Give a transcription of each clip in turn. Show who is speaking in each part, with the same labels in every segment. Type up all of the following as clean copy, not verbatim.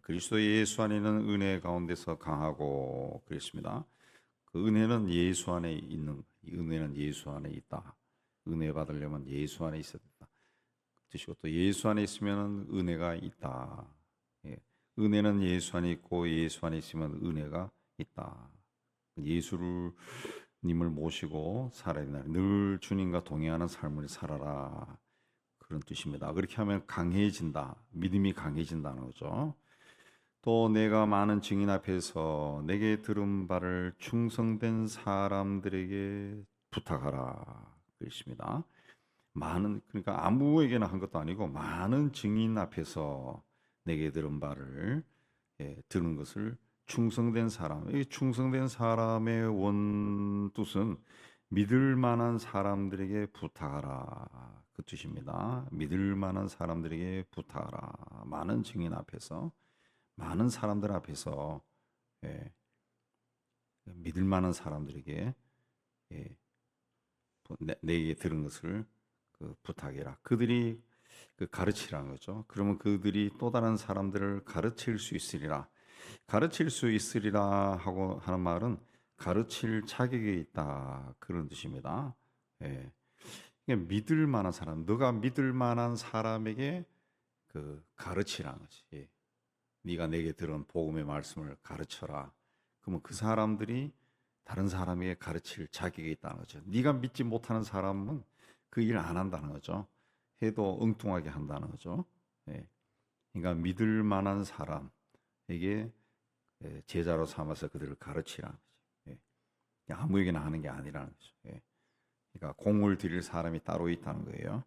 Speaker 1: 그리스도 예수 안에 있는 은혜 가운데서 강하고 그랬습니다. 그 은혜는 예수 안에 있는, 은혜는 예수 안에 있다. 은혜 받으려면 예수 안에 있어야 된다. 뜻이고 또 예수 안에 있으면 은혜가 있다. 예. 은혜는 예수 안에 있고 예수 안에 있으면 은혜가 있다. 예수를 님을 모시고 살아야 된다. 늘 주님과 동행하는 삶을 살아라. 그런 뜻입니다. 그렇게 하면 강해진다. 믿음이 강해진다는 거죠. 또 내가 많은 증인 앞에서 내게 들은 바를 충성된 사람들에게 부탁하라. 그렇습니다. 많은, 그러니까 아무에게나 한 것도 아니고 많은 증인 앞에서 내게 들은 바를 들은 것을 충성된 사람. 이 충성된 사람의 원뜻은 믿을 만한 사람들에게 부탁하라. 그 뜻입니다. 믿을 만한 사람들에게 부탁하라. 많은 증인 앞에서, 많은 사람들 앞에서 예, 믿을 만한 사람들에게 예, 내게 들은 것을 부탁해라. 그들이 가르치라는 거죠. 그러면 그들이 또 다른 사람들을 가르칠 수 있으리라. 가르칠 수 있으리라 하고 하는 말은 가르칠 자격이 있다. 그런 뜻입니다. 예. 그러니까 믿을 만한 사람, 너가 믿을 만한 사람에게 가르치라는 거지. 예. 네가 내게 들은 복음의 말씀을 가르쳐라. 그러면 그 사람들이 다른 사람에게 가르칠 자격이 있다는 거죠. 네가 믿지 못하는 사람은 그 일 안 한다는 거죠. 해도 엉뚱하게 한다는 거죠. 예. 그러니까 믿을 만한 사람에게 제자로 삼아서 그들을 가르치라는 거죠. 예. 아무에게나 하는 게 아니라는 거죠. 예. 그러니까 공을 들일 사람이 따로 있다는 거예요.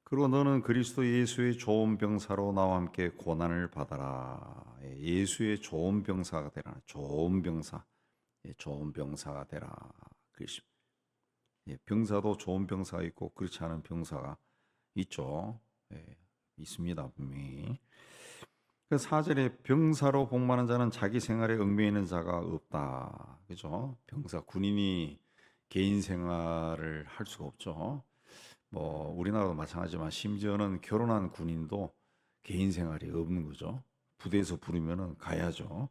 Speaker 1: 그리고 너는 그리스도 예수의 좋은 병사로 나와 함께 고난을 받아라. 예수의 좋은 병사가 되라. 좋은 병사, 좋은 병사가 되라. 그렇습니다. 병사도 좋은 병사가 있고 그렇지 않은 병사가 있죠. 있습니다 분명히. 그 4절에 병사로 복무하는 자는 자기 생활에 얽매이는 있는 자가 없다. 그죠? 병사, 군인이 개인 생활을 할 수가 없죠. 뭐 우리나라도 마찬가지지만 심지어는 결혼한 군인도 개인 생활이 없는 거죠. 부대에서 부르면은 가야죠.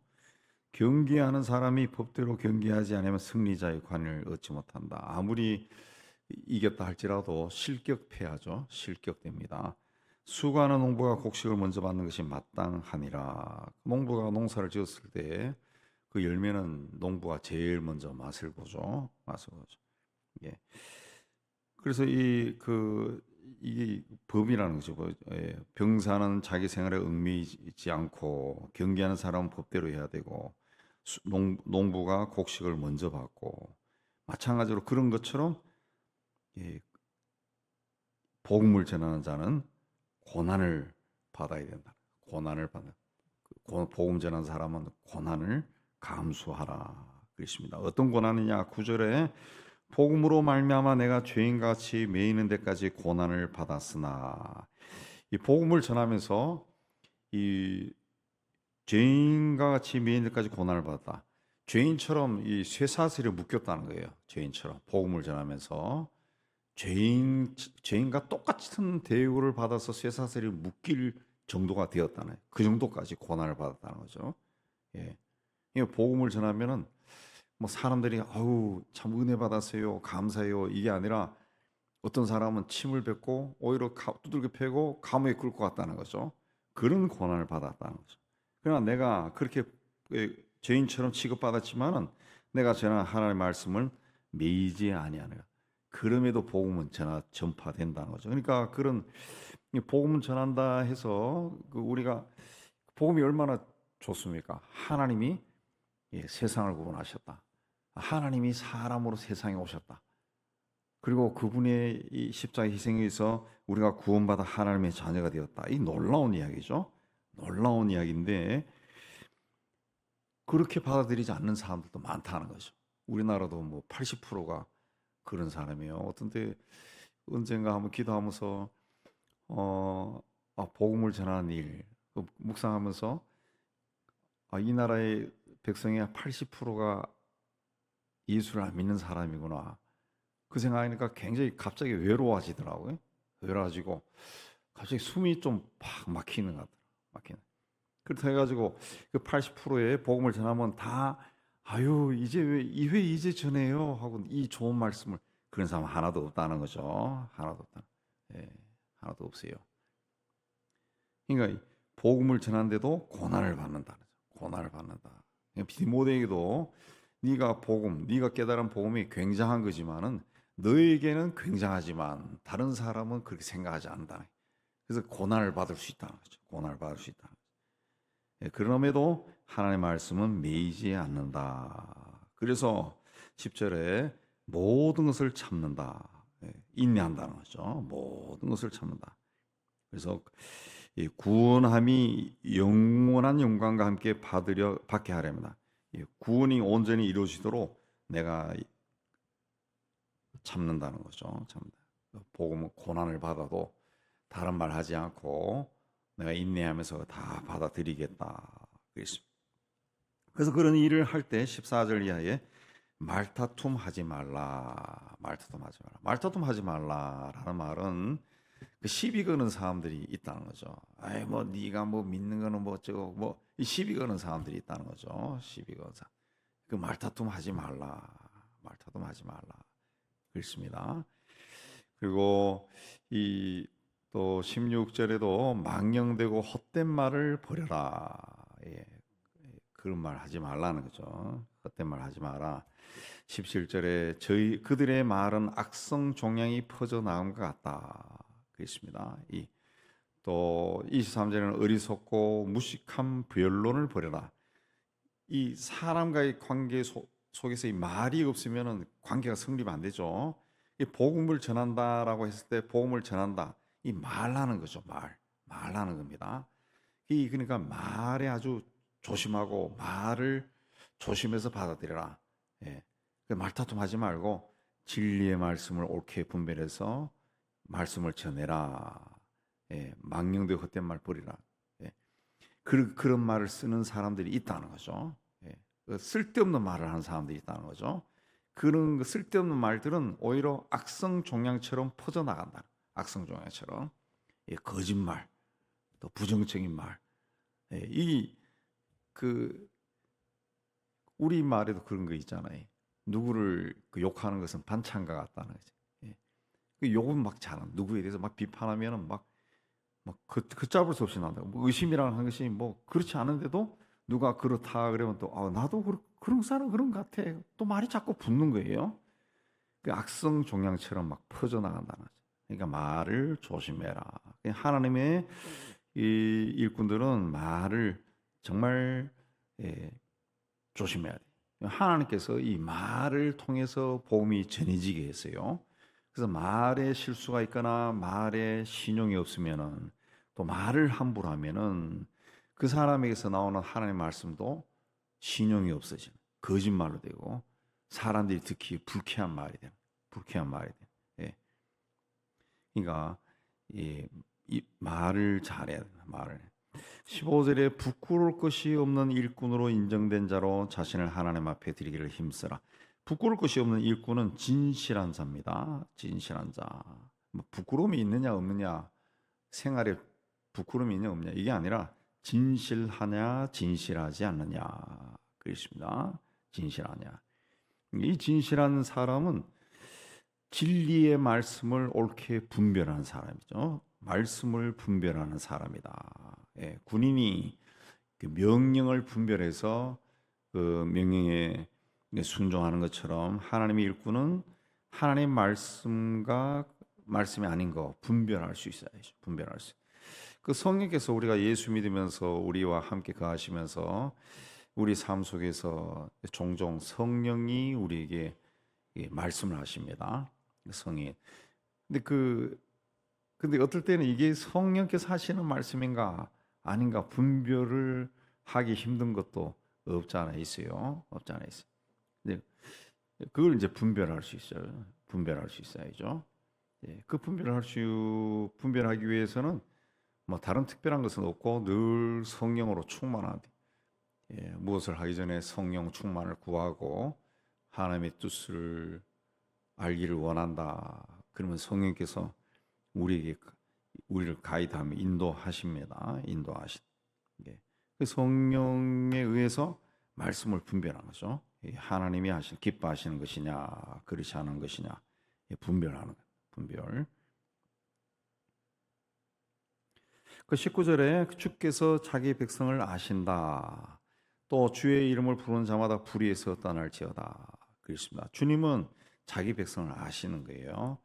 Speaker 1: 경기하는 사람이 법대로 경기하지 않으면 승리자의 관을 얻지 못한다. 아무리 이겼다 할지라도 실격패하죠. 실격됩니다. 수고하는 농부가 곡식을 먼저 받는 것이 마땅하니라. 농부가 농사를 지었을 때 그 열매는 농부가 제일 먼저 맛을 보죠. 맛을 보죠. 예. 그래서 이게 법이라는 거죠. 병사는 자기 생활에 얽매이지 않고 경기하는 사람은 법대로 해야 되고 농부가 곡식을 먼저 받고 마찬가지로 그런 것처럼 예, 복음을 전하는 자는 고난을 받아야 된다. 고난을 받아. 복음 전하는 사람은 고난을 감수하라. 그렇습니다. 어떤 고난이냐? 9절에 복음으로 말미암아 내가 죄인같이 매이는 데까지 고난을 받았으나 이 복음을 전하면서 이 죄인과 같이 매이는 데까지 고난을 받았다. 죄인처럼 이 쇠사슬에 묶였다는 거예요. 죄인처럼 복음을 전하면서 죄인과 똑같은 대우를 받아서 쇠사슬이 묶일 정도가 되었다는 그 정도까지 고난을 받았다는 거죠. 예. 복음을 전하면은 뭐 사람들이 아우 참 은혜 받았어요 감사해요 이게 아니라 어떤 사람은 침을 뱉고 오히려 두들겨 패고 감옥에 끌 것 같다는 거죠. 그런 고난을 받았다는 거죠. 그러나 내가 그렇게 죄인처럼 취급받았지만은 내가 전한 하나님의 말씀을 매이지 아니하노라. 그럼에도 복음은 전파된다는 거죠. 그러니까 그런 복음을 전한다 해서 우리가 복음이 얼마나 좋습니까? 하나님이 세상을 구원하셨다. 하나님이 사람으로 세상에 오셨다. 그리고 그분의 이 십자가 희생에 의해서 우리가 구원받아 하나님의 자녀가 되었다. 이 놀라운 이야기죠. 놀라운 이야기인데 그렇게 받아들이지 않는 사람들도 많다는 거죠. 우리나라도 뭐 80%가 그런 사람이에요. 어떤 때 언젠가 한번 기도하면서 복음을 전하는 일 묵상하면서 이 나라의 백성의 80%가 예수를 안 믿는 사람이구나. 그 생각하니까 굉장히 갑자기 외로워지더라고요. 외로워지고 갑자기 숨이 좀 팍 막히는 것 같더라고요. 막히는. 그렇다 해가지고 그 80%의 복음을 전하면 다 아유 이제 왜 이제 전해요 하고 이 좋은 말씀을 그런 사람 하나도 없다는 거죠. 하나도 없다. 예, 하나도 없어요. 그러니까 복음을 전하는데도 고난을 받는다. 고난을 받는다. 그러니까 디모데에게도 네가 복음, 네가 깨달은 복음이 굉장한 거지만은 너에게는 굉장하지만 다른 사람은 그렇게 생각하지 않는다. 그래서 고난을 받을 수 있다는 거죠. 고난을 받을 수 있다. 예, 그럼에도 하나님의 말씀은 매이지 않는다. 그래서 10절에 모든 것을 참는다. 예, 인내한다는 거죠. 모든 것을 참는다. 그래서 이 구원함이 영원한 영광과 함께 받게 하렵니다. 구원이 온전히 이루어지도록 내가 참는다는 거죠. 참는다. 복음은 고난을 받아도 다른 말 하지 않고 내가 인내하면서 다 받아들이겠다. 그랬습니다. 그래서 그런 일을 할 때 14절 이하에 말다툼 하지 말라. 말다툼 하지 말라. 말다툼 하지 말라라는 말은 그 시비 거는 사람들이 있다는 거죠. 아이 뭐 네가 뭐 믿는 거는 뭐 어쩌고 뭐 이 시비 거는 사람들이 있다는 거죠. 시비 거는 사람. 그 말다툼 하지 말라. 말다툼 하지 말라. 그렇습니다. 그리고 이 또 16절에도 망령되고 헛된 말을 버려라. 예, 그런 말 하지 말라는 거죠. 헛된 말 하지 마라. 17절에 저희 그들의 말은 악성 종양이 퍼져 나온 것 같다. 그렇습니다. 또 23절에는 어리석고 무식한 변론을 버려라. 이 사람과의 관계 속에서 이 말이 없으면은 관계가 성립 안 되죠. 이 복음을 전한다라고 했을 때 복음을 전한다. 이 말하는 거죠. 말하는 겁니다. 그러니까 말에 아주 조심하고 말을 조심해서 받아들여라. 예. 말다툼하지 말고 진리의 말씀을 옳게 분별해서 말씀을 전해라. 예. 망령되고 헛된 말 버리라. 예. 그런 말을 쓰는 사람들이 있다는 거죠. 예. 쓸데없는 말을 하는 사람들이 있다는 거죠. 그런 쓸데없는 말들은 오히려 악성 종양처럼 퍼져나간다. 악성 종양처럼. 예. 거짓말, 또 부정적인 말. 예. 우리 말에도 그런 거 있잖아요. 누구를 욕하는 것은 반찬과 같다는 거지. 예. 욕은 막 잘한 누구에 대해서 막 비판하면은 막 걷잡을 수 없이 난다. 뭐 의심이라는 것이 뭐 그렇지 않은데도 누가 그렇다 그러면 또 나도 그런 사람 그런 것 같아. 또 말이 자꾸 붙는 거예요. 그 악성 종양처럼 막 퍼져 나간다는 거죠. 그러니까 말을 조심해라. 하나님의 이 일꾼들은 말을 정말 조심해야 돼. 하나님께서 이 말을 통해서 복음이 전해지게 했어요. 그래서 말에 실수가 있거나 말에 신용이 없으면은 또 말을 함부로 하면은 그 사람에게서 나오는 하나님의 말씀도 신용이 없어지는 거짓말로 되고 사람들이 듣기 불쾌한 말이 되는 불쾌한 말이 되는. 예. 그러니까 이 말을 잘해야 된다. 말을. 15절에 부끄러울 것이 없는 일꾼으로 인정된 자로 자신을 하나님 앞에 드리기를 힘쓰라. 부끄러울 것이 없는 일꾼은 진실한 자입니다. 진실한 자. 뭐 부끄러움이 있느냐 없느냐, 생활에 부끄러움이 있냐 없느냐 이게 아니라 진실하냐 진실하지 않느냐 그렇습니다. 진실하냐. 이 진실한 사람은 진리의 말씀을 옳게 분별하는 사람이죠. 말씀을 분별하는 사람이다. 예, 군인이 그 명령을 분별해서 그 명령에 순종하는 것처럼 하나님의 일꾼은 하나님 말씀과 말씀이 아닌 거 분별할 수 있어야죠. 분별할 수. 그 성령께서 우리가 예수 믿으면서 우리와 함께 거하시면서 우리 삶 속에서 종종 성령이 우리에게 말씀을 하십니다. 성인. 근데 어떨 때는 이게 성령께서 하시는 말씀인가 아닌가 분별을 하기 힘든 것도 없지 않아 있어요. 없지 않아 있어요. 근데 그걸 이제 분별할 수 있어요. 분별할 수 있어야죠. 예, 그 분별하기 위해서는 뭐 다른 특별한 것은 없고 늘 성령으로 충만한. 예, 무엇을 하기 전에 성령 충만을 구하고 하나님의 뜻을 알기를 원한다. 그러면 성령께서 우리를 가이드하며 인도하십니다. 인도하시. 예. 그 성령에 의해서 말씀을 분별하는 거죠. 하나님이 기뻐하시는 것이냐, 그렇지 않은 것이냐, 분별하는 거예요. 분별. 그 19절에 주께서 자기 백성을 아신다. 또 주의 이름을 부르는 자마다 불의에서 떠날지어다. 그렇습니다. 주님은 자기 백성을 아시는 거예요.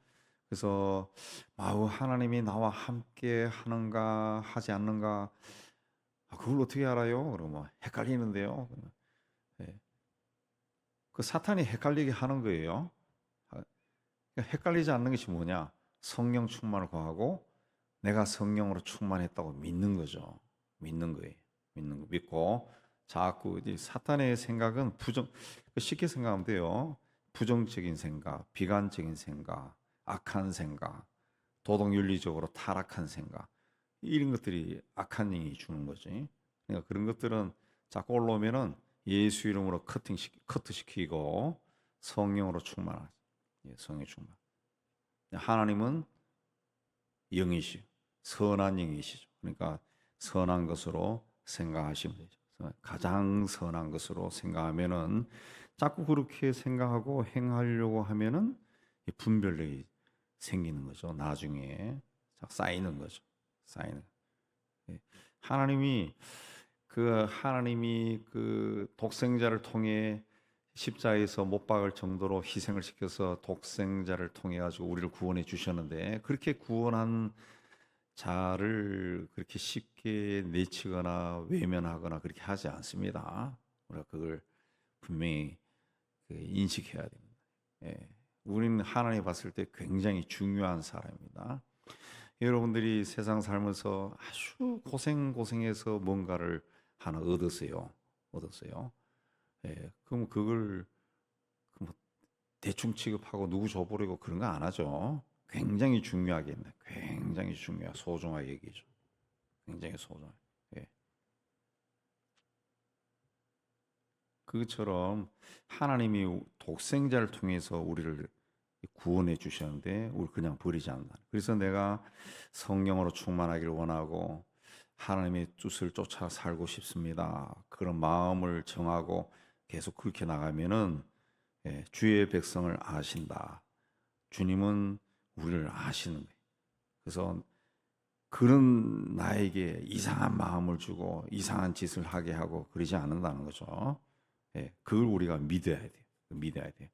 Speaker 1: 그래서 하나님이 나와 함께 하는가 하지 않는가, 그걸 어떻게 알아요? 그러면 헷갈리는데요. 네. 그 사탄이 헷갈리게 하는 거예요. 그러니까 헷갈리지 않는 것이 뭐냐? 성령 충만을 구하고 내가 성령으로 충만했다고 믿는 거죠. 믿는 거예요. 믿는 거 믿고 자꾸 사탄의 생각은 쉽게 생각하면 돼요. 부정적인 생각, 비관적인 생각, 악한 생각, 도덕윤리적으로 타락한 생각, 이런 것들이 악한 영이 주는 거지. 그러니까 그런 것들은 자꾸 올라오면은 예수 이름으로 커트시키고 성령으로 충만하지. 성령 충만. 하나님은 영이시요, 선한 영이시죠. 그러니까 선한 것으로 생각하시면 되죠. 가장 선한 것으로 생각하면은 자꾸 그렇게 생각하고 행하려고 하면은 분별력이 생기는 거죠. 나중에 쌓이는 거죠. 쌓이는. 하나님이 그 독생자를 통해 십자가에서 못 박을 정도로 희생을 시켜서 독생자를 통해 가지고 우리를 구원해 주셨는데, 그렇게 구원한 자를 그렇게 쉽게 내치거나 외면하거나 그렇게 하지 않습니다. 우리가 그걸 분명히 인식해야 됩니다. 예. 우리는 하나님 봤을 때 굉장히 중요한 사람입니다. 여러분들이 세상 살면서 아주 고생해서 뭔가를 하나 얻었어요. 예. 그럼 그걸 뭐 대충 취급하고 누구 줘버리고 그런 거 안 하죠. 굉장히 중요하게, 굉장히 소중하게 얘기죠. 굉장히 소중하게. 예. 그것처럼 하나님이 독생자를 통해서 우리를 구원해 주셨는데 우리 그냥 버리지 않는다. 그래서 내가 성령으로 충만하기를 원하고 하나님의 뜻을 쫓아 살고 싶습니다. 그런 마음을 정하고 계속 그렇게 나가면은 주의 백성을 아신다. 주님은 우리를 아시는 거예요. 그래서 그런 나에게 이상한 마음을 주고 이상한 짓을 하게 하고 그러지 않는다는 거죠. 그걸 우리가 믿어야 돼요. 믿어야 돼요.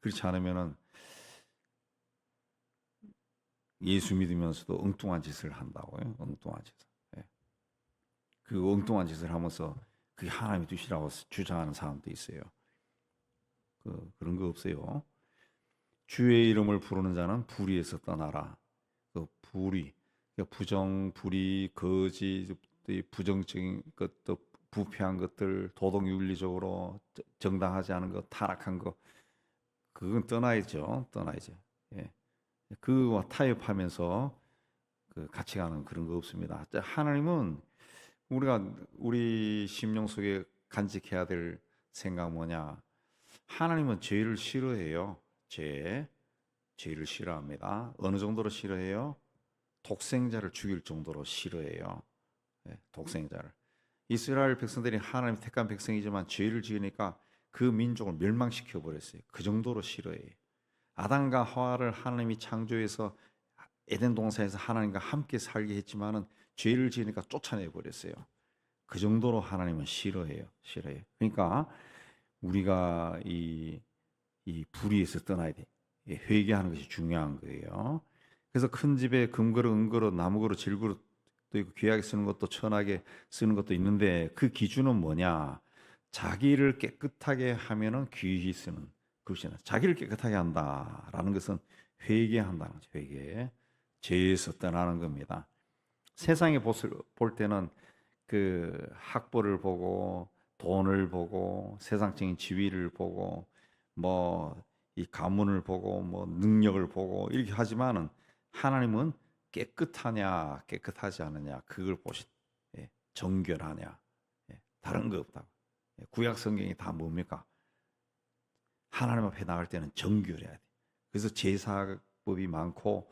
Speaker 1: 그렇지 않으면은 예수 믿으면서도 엉뚱한 짓을 한다고요. 엉뚱한 짓을. 그 엉뚱한 짓을 하면서 그게 하나님의 뜻이라고 주장하는 사람도 있어요. 그런 거 없어요. 주의 이름을 부르는 자는 불의에서 떠나라. 그 불의, 부정, 불의, 거짓, 부정적인 것도, 부패한 것들, 도덕윤리적으로 정당하지 않은 것, 타락한 것, 그건 떠나야죠. 예. 그와 타협하면서 같이 가는 그런 거 없습니다. 하나님은 우리 심령 속에 간직해야 될 생각 뭐냐? 하나님은 죄를 싫어해요. 죄를 싫어합니다. 어느 정도로 싫어해요? 독생자를 죽일 정도로 싫어해요. 독생자를. 이스라엘 백성들이 하나님 택한 백성이지만 죄를 지으니까 그 민족을 멸망시켜 버렸어요. 그 정도로 싫어해요. 아담과 하와를 하나님이 창조해서 에덴 동산에서 하나님과 함께 살게 했지만은 죄를 지으니까 쫓아내 버렸어요. 그 정도로 하나님은 싫어해요. 그러니까 우리가 이 불의에서 떠나야 돼. 회개하는 것이 중요한 거예요. 그래서 큰 집에 금그릇, 은그릇, 나무그릇, 질그릇도 있고 귀하게 쓰는 것도 천하게 쓰는 것도 있는데 그 기준은 뭐냐? 자기를 깨끗하게 하면은 귀히 쓰는 그것이나 자기를 깨끗하게 한다라는 것은 회개한다는 거죠. 회개. 죄에서 떠나는 겁니다. 세상에 볼 때는 그 학벌을 보고 돈을 보고 세상적인 지위를 보고 뭐 이 가문을 보고 뭐 능력을 보고 이렇게 하지만은 하나님은 깨끗하냐 깨끗하지 않느냐 그걸 정결하냐, 다른 거 없다고. 구약 성경이 다 뭡니까? 하나님 앞에 나갈 때는 정결해야 돼. 그래서 제사법이 많고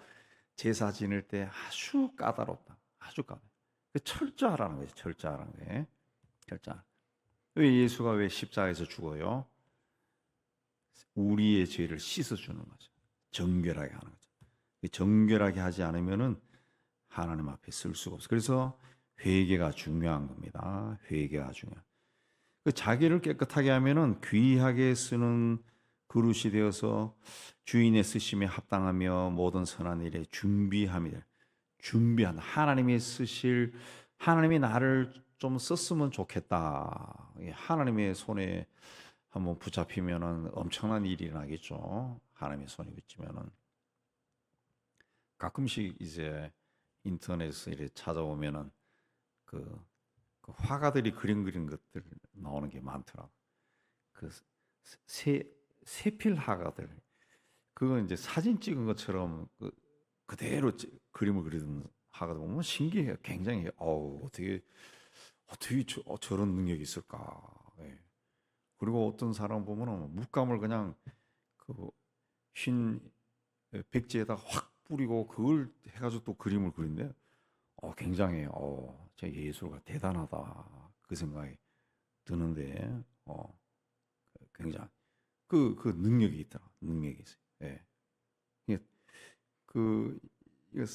Speaker 1: 제사 지낼 때 아주 까다롭다. 아주 까다롭다. 철저하라는 거죠. 철저하라는 게. 철저. 왜 예수가 왜 십자가에서 죽어요? 우리의 죄를 씻어주는 거죠. 정결하게 하는 거죠. 정결하게 하지 않으면은 하나님 앞에 쓸 수가 없어요. 그래서 회개가 중요한 겁니다. 회개가 중요한. 자기를 깨끗하게 하면은 귀하게 쓰는 그릇이 되어서 주인의 쓰심에 합당하며 모든 선한 일에 준비함이 될. 준비한 하나님이 쓰실 하나님이 나를 좀 썼으면 좋겠다. 하나님의 손에 한번 붙잡히면은 엄청난 일이 일어나겠죠. 하나님의 손에 붙이면은 가끔씩 이제 인터넷에 이렇게 찾아보면은 그 화가들이 그린 것들 나오는 게 많더라. 그 세필 화가들 그건 이제 사진 찍은 것처럼 그대로 그림을 그리는 화가들 보면 신기해요. 굉장히 어떻게 저런 능력이 있을까. 예. 그리고 어떤 사람 보면은 물감을 그냥 그 흰 백지에다 확 뿌리고 그걸 해가지고 또 그림을 그린대. 굉장히 제 예술가 대단하다 그 생각이 드는데 굉장히 그 능력이 있더라. 능력이 있어요. 예. 이게 그 이거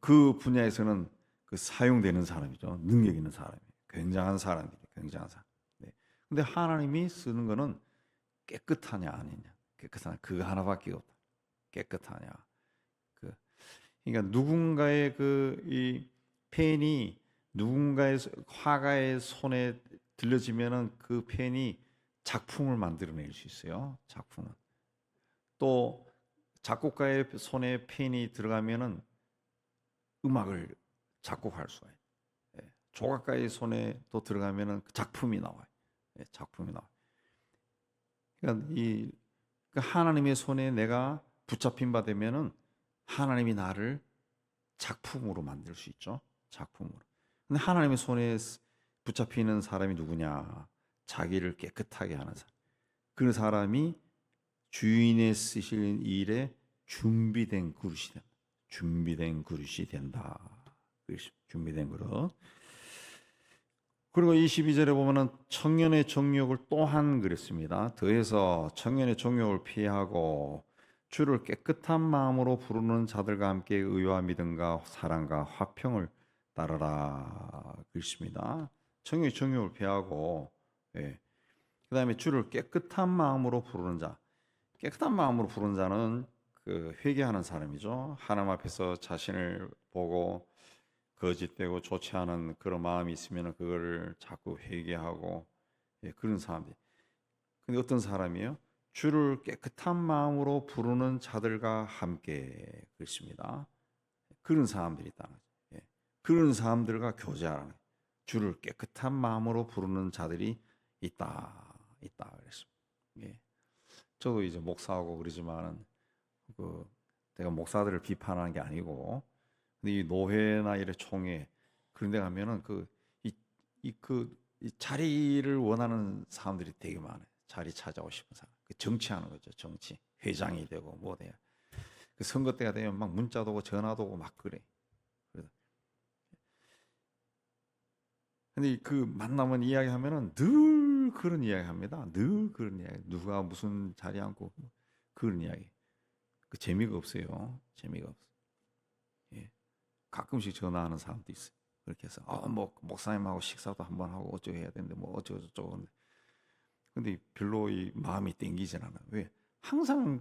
Speaker 1: 그 분야에서는 그 사용되는 사람이죠. 능력 있는 사람이. 굉장한 사람들이 굉장한 사람. 네. 근데 하나님이 쓰는 거는 깨끗하냐 아니냐. 깨끗하냐 그거 하나밖에 없다. 깨끗하냐. 그러니까 누군가의 이 펜이 누군가의 화가의 손에 들려지면은 그 펜이 작품을 만들어낼 수 있어요. 작품은. 또 작곡가의 손에 펜이 들어가면은 음악을 작곡할 수가 있어요. 예. 조각가의 손에 또 들어가면은 작품이 나와요. 예, 작품이 나와요. 그러니까 하나님의 손에 내가 붙잡힌 바 되면은 하나님이 나를 작품으로 만들 수 있죠. 작품으로. 근데 하나님의 손에 붙잡히는 사람이 누구냐? 자기를 깨끗하게 하는 사람. 그 사람이 주인의 쓰실 일에 준비된 그릇이 된다. 준비된 그릇이 된다. 준비된 그릇. 그리고 22절에 보면은 청년의 정욕을 또한 그랬습니다. 더해서 청년의 정욕을 피하고 주를 깨끗한 마음으로 부르는 자들과 함께 의와 믿음과 사랑과 화평을 따르라 그랬습니다. 청년의 정욕을 피하고 그다음에 주를 깨끗한 마음으로 부르는 자. 깨끗한 마음으로 부르는 자는 그 회개하는 사람이죠. 하나님 앞에서 자신을 보고 거짓되고 좋지 않은 그런 마음이 있으면 그거를 자꾸 회개하고 그런 사람들. 근데 어떤 사람이에요? 주를 깨끗한 마음으로 부르는 자들과 함께 그렇습니다. 그런 사람들이 있다. 그런 사람들과 교제하라는 주를 깨끗한 마음으로 부르는 자들이 있다 그랬습니다. 저도 이제 목사하고 그러지만은 내가 목사들을 비판하는 게 아니고, 근데 이 노회나 이런 총회 그런 데 가면은 이 자리를 원하는 사람들이 되게 많아요. 자리 찾아오고 싶은 사람. 정치하는 거죠. 정치. 회장이 되고 뭐 돼요. 선거 때가 되면 막 문자도 오고 전화도 오고 막 그래. 근데 그 만나면 이야기하면은 늘 그런 이야기 합니다. 늘 그런 이야기. 누가 무슨 자리 앉고 그런 이야기. 재미가 없어요. 재미가 없어. 가끔씩 전화하는 사람도 있어요. 그렇게 해서 뭐 목사님하고 식사도 한번 하고 어쩌고 해야 되는데 뭐 어쩌고 저쩌고. 근데 별로 이 마음이 땡기진 않아. 왜? 항상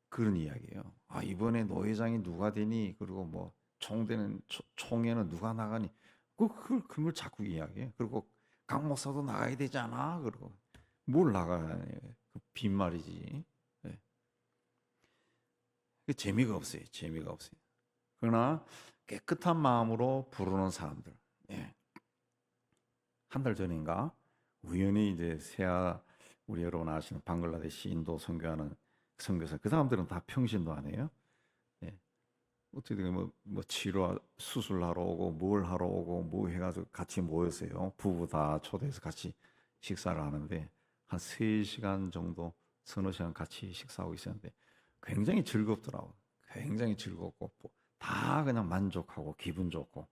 Speaker 1: 그런 이야기예요. 이번에 노회장이 누가 되니? 그리고 뭐 총회는 누가 나가니? 그걸 자꾸 이야기해. 그리고 강 목사도 나가야 되지 않아? 그리고 뭘 나가냐? 빈말이지. 재미가 없어요. 재미가 없어요. 그러나 깨끗한 마음으로 부르는 사람들. 한 달 전인가 우연히 이제 우리 여러분 아시는 방글라데시 인도 선교하는 선교사 그 사람들은 다 평신도 아니에요. 어떻게 뭐 치료 수술하러 오고 뭘 하러 오고 뭐 해가지고 같이 모였어요. 부부 다 초대해서 같이 식사를 하는데 한 3시간 정도 서너 시간 같이 식사하고 있었는데 굉장히 즐겁더라고. 굉장히 즐겁고 다 그냥 만족하고 기분 좋고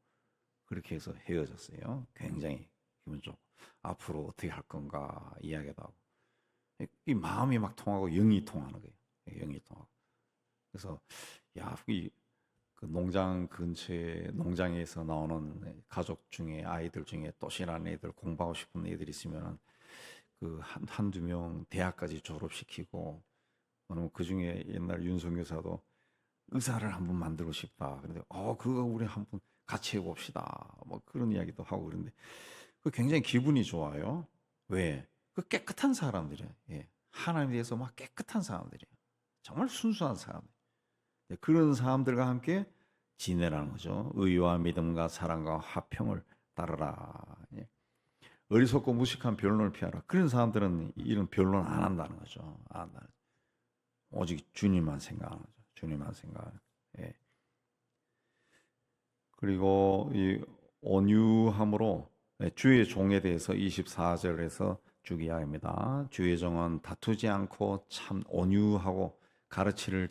Speaker 1: 그렇게 해서 헤어졌어요. 굉장히 기분 좋고 앞으로 어떻게 할 건가 이야기도 하고 이 마음이 막 통하고 영이 통하는 거예요. 영이 통하고. 그래서 야, 그 농장 근처에 농장에서 나오는 가족 중에 아이들 중에 또실한 애들 공부하고 싶은 애들 있으면은 그 한두 명 대학까지 졸업시키고 그러면 그 중에 옛날 윤석교사도 의사를 한번 만들고 싶다. 그런데 그거 우리 한번 같이 해봅시다. 뭐 그런 이야기도 하고 그런데 그 굉장히 기분이 좋아요. 왜? 그 깨끗한 사람들이에요. 예. 하나님에 대해서 막 깨끗한 사람들이에요. 정말 순수한 사람들. 그런 사람들과 함께 지내라는 거죠. 의와 믿음과 사랑과 화평을 따르라. 예. 어리석고 무식한 변론을 피하라. 그런 사람들은 이런 변론 안 한다는 거죠. 안 한다는. 오직 주님만 생각하는 거죠. 주님만 생각하는. 예. 그리고 이 온유함으로 주의 종에 대해서 24절에서 쭉 이야기합니다. 주의 종은 다투지 않고 참 온유하고 가르치기를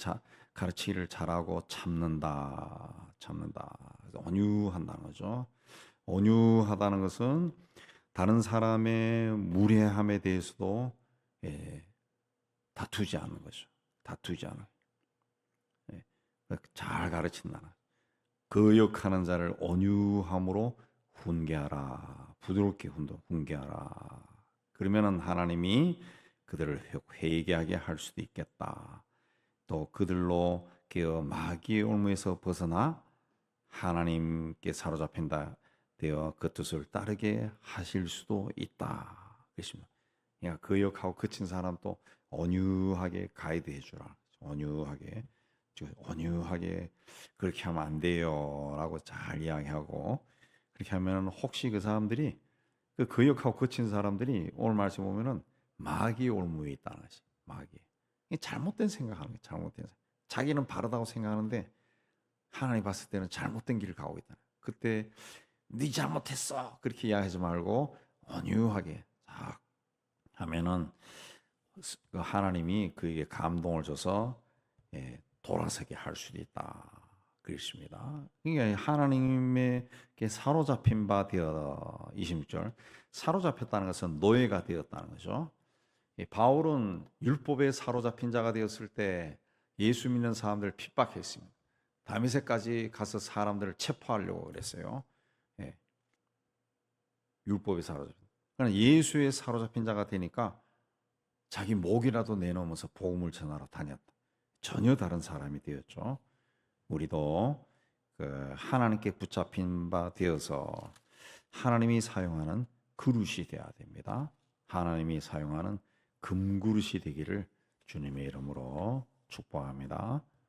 Speaker 1: 잘하고 참는다. 온유한다는 거죠. 온유하다는 것은 다른 사람의 무례함에 대해서도 다투지 않는 거죠. 다투지 않아. 잘 가르친다. 거역하는 자를 온유함으로 훈계하라. 부드럽게 훈계하라. 그러면은 하나님이 그들을 회개하게 할 수도 있겠다. 또 그들로 마귀의 올무에서 벗어나 하나님께 사로잡힌다 되어 그 뜻을 따르게 하실 수도 있다. 그렇습니다. 그러니까 거역하고 그친 사람도 온유하게 가이드해 주라. 온유하게 그렇게 하면 안 돼요라고 잘 이야기하고 그렇게 하면 혹시 그 사람들이 그 거역하고 거친 사람들이 오늘 말씀 보면은 마귀의 올무에 있다는 것이 마귀. 잘못된 생각하는 게 잘못된 생각. 자기는 바르다고 생각하는데 하나님 봤을 때는 잘못된 길을 가고 있다. 그때 네 잘못했어 그렇게 이야기하지 말고 온유하게 딱 하면은 하나님이 그에게 감동을 줘서 돌아서게 할 수도 있다. 그렇습니다. 그러니까 하나님에게 사로잡힌 바 되어 26절 사로잡혔다는 것은 노예가 되었다는 거죠. 바울은 율법에 사로잡힌 자가 되었을 때 예수 믿는 사람들을 핍박했습니다. 다메섹까지 가서 사람들을 체포하려고 그랬어요. 예. 율법에 사로잡힌. 그러나 예수에 사로잡힌 자가 되니까 자기 목이라도 내놓으면서 복음을 전하러 다녔다. 전혀 다른 사람이 되었죠. 우리도 그 하나님께 붙잡힌 바 되어서 하나님이 사용하는 그릇이 되어야 됩니다. 하나님이 사용하는 금그릇이 되기를 주님의 이름으로 축복합니다.